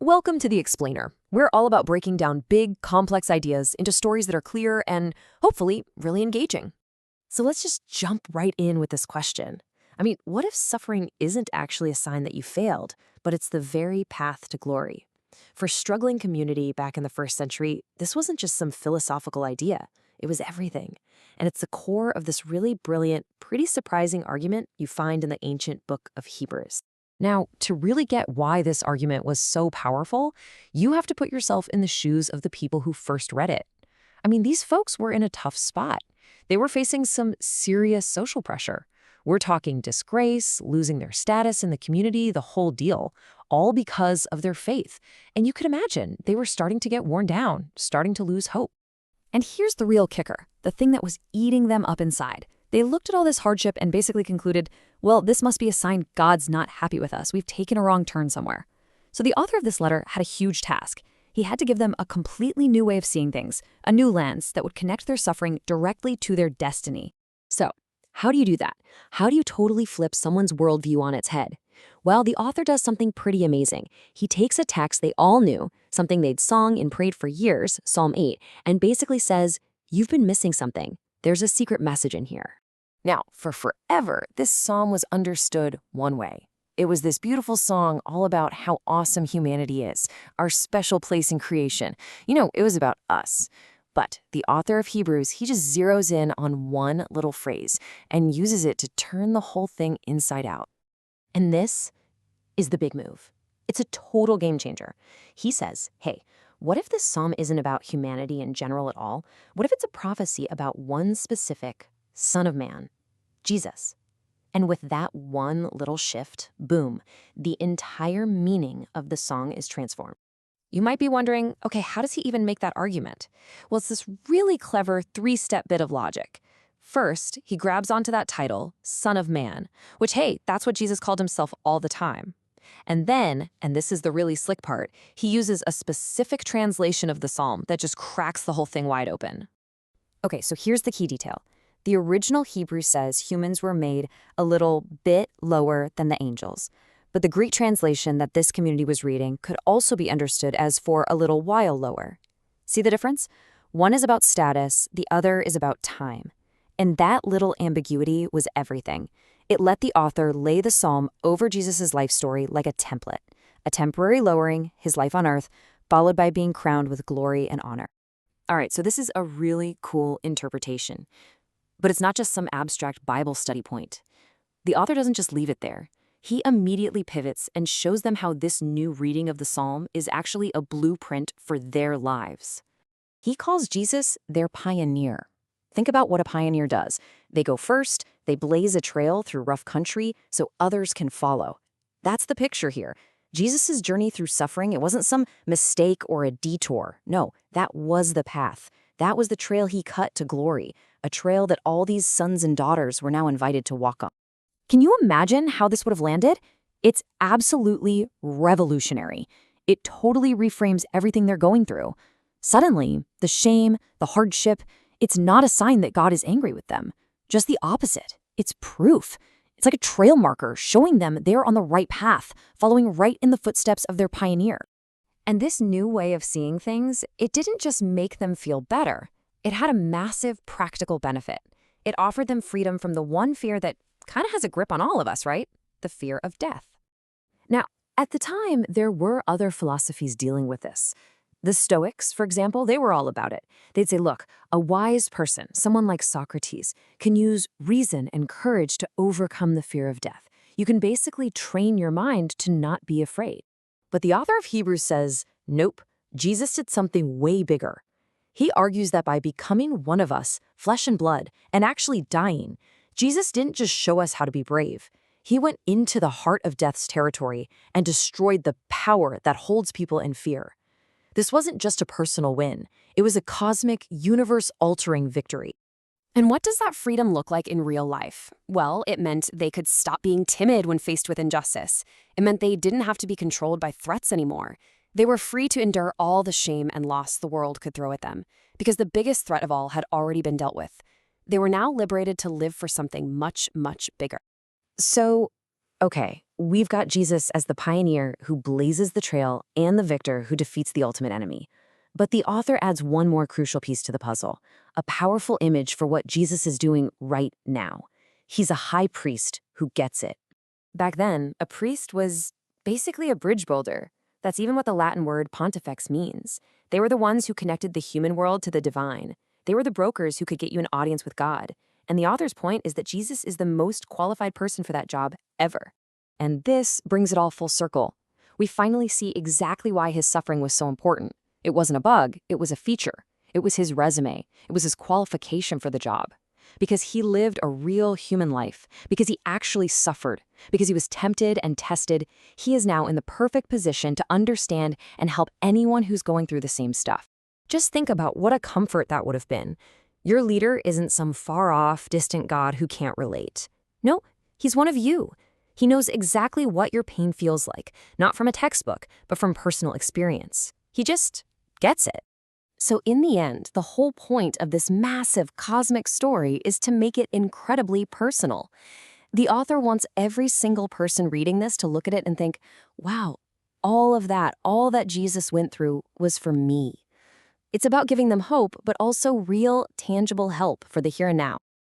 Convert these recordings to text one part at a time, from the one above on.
Welcome to The Explainer. We're all about breaking down big, complex ideas into stories that are clear and, hopefully, really engaging. So let's just jump right in with this question. What if suffering isn't actually a sign that you failed, but it's the very path to glory? For struggling community back in the first century, this wasn't just some philosophical idea. It was everything. And it's the core of this really brilliant, pretty surprising argument you find in the ancient book of Hebrews. Now, to really get why this argument was so powerful, you have to put yourself in the shoes of the people who first read it. These folks were in a tough spot. They were facing some serious social pressure. We're talking disgrace, losing their status in the community, the whole deal, all because of their faith. And you could imagine they were starting to get worn down, starting to lose hope. And here's the real kicker, the thing that was eating them up inside. They looked at all this hardship and basically concluded, well, this must be a sign God's not happy with us. We've taken a wrong turn somewhere. So the author of this letter had a huge task. He had to give them a completely new way of seeing things, a new lens that would connect their suffering directly to their destiny. So, how do you do that? How do you totally flip someone's worldview on its head? Well, the author does something pretty amazing. He takes a text they all knew, something they'd sung and prayed for years, Psalm 8, and basically says, you've been missing something. There's a secret message in here. Now, for forever, this psalm was understood one way. It was this beautiful song all about how awesome humanity is, our special place in creation. It was about us. But the author of Hebrews, he just zeroes in on one little phrase and uses it to turn the whole thing inside out. And this is the big move. It's a total game changer. He says, hey, what if this psalm isn't about humanity in general at all? What if it's a prophecy about one specific Son of Man, Jesus? And with that one little shift, boom, the entire meaning of the song is transformed. You might be wondering, okay, how does he even make that argument? Well, it's this really clever three-step bit of logic. First, he grabs onto that title, Son of Man, which, hey, that's what Jesus called himself all the time. And then, and this is the really slick part, he uses a specific translation of the psalm that just cracks the whole thing wide open. Okay, so here's the key detail. The original Hebrew says humans were made a little bit lower than the angels. But the Greek translation that this community was reading could also be understood as for a little while lower. See the difference? One is about status, the other is about time. And that little ambiguity was everything. It let the author lay the psalm over Jesus' life story like a template, a temporary lowering, his life on earth, followed by being crowned with glory and honor. All right, so this is a really cool interpretation. But it's not just some abstract Bible study point. The author doesn't just leave it there. He immediately pivots and shows them how this new reading of the psalm is actually a blueprint for their lives. He calls Jesus their pioneer. Think about what a pioneer does. They go first, they blaze a trail through rough country so others can follow. That's the picture here. Jesus' journey through suffering, it wasn't some mistake or a detour. No, that was the path. That was the trail he cut to glory, a trail that all these sons and daughters were now invited to walk on. Can you imagine how this would have landed? It's absolutely revolutionary. It totally reframes everything they're going through. Suddenly, the shame, the hardship, it's not a sign that God is angry with them. Just the opposite. It's proof. It's like a trail marker showing them they're on the right path, following right in the footsteps of their pioneer. And this new way of seeing things, it didn't just make them feel better. It had a massive practical benefit. It offered them freedom from the one fear that kind of has a grip on all of us, right? The fear of death. Now, at the time, there were other philosophies dealing with this. The Stoics, for example, they were all about it. They'd say, look, a wise person, someone like Socrates, can use reason and courage to overcome the fear of death. You can basically train your mind to not be afraid. But the author of Hebrews says, nope, Jesus did something way bigger. He argues that by becoming one of us, flesh and blood, and actually dying, Jesus didn't just show us how to be brave. He went into the heart of death's territory and destroyed the power that holds people in fear. This wasn't just a personal win. It was a cosmic, universe-altering victory. And what does that freedom look like in real life? Well, it meant they could stop being timid when faced with injustice. It meant they didn't have to be controlled by threats anymore. They were free to endure all the shame and loss the world could throw at them, because the biggest threat of all had already been dealt with. They were now liberated to live for something much, much bigger. So, okay, We've got Jesus as the pioneer who blazes the trail and the victor who defeats the ultimate enemy. But the author adds one more crucial piece to the puzzle, a powerful image for what Jesus is doing right now. He's a high priest who gets it. Back then, a priest was basically a bridge builder. That's even what the Latin word pontifex means. They were the ones who connected the human world to the divine. They were the brokers who could get you an audience with God. And the author's point is that Jesus is the most qualified person for that job ever. And this brings it all full circle. We finally see exactly why his suffering was so important. It wasn't a bug, it was a feature. It was his resume. It was his qualification for the job. Because he lived a real human life, because he actually suffered, because he was tempted and tested, he is now in the perfect position to understand and help anyone who's going through the same stuff. Just think about what a comfort that would have been. Your leader isn't some far-off, distant God who can't relate. No, he's one of you. He knows exactly what your pain feels like, not from a textbook, but from personal experience. He just gets it. So in the end, the whole point of this massive cosmic story is to make it incredibly personal. The author wants every single person reading this to look at it and think, wow, all that Jesus went through was for me. It's about giving them hope, but also real, tangible help for the here and now.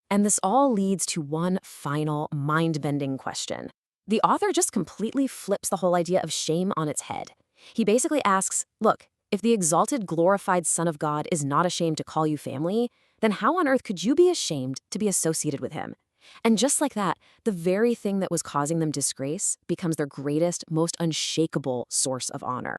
And this all leads to one final mind-bending question. The author just completely flips the whole idea of shame on its head. He basically asks, look, if the exalted, glorified Son of God is not ashamed to call you family, then how on earth could you be ashamed to be associated with him? And just like that, the very thing that was causing them disgrace becomes their greatest, most unshakable source of honor.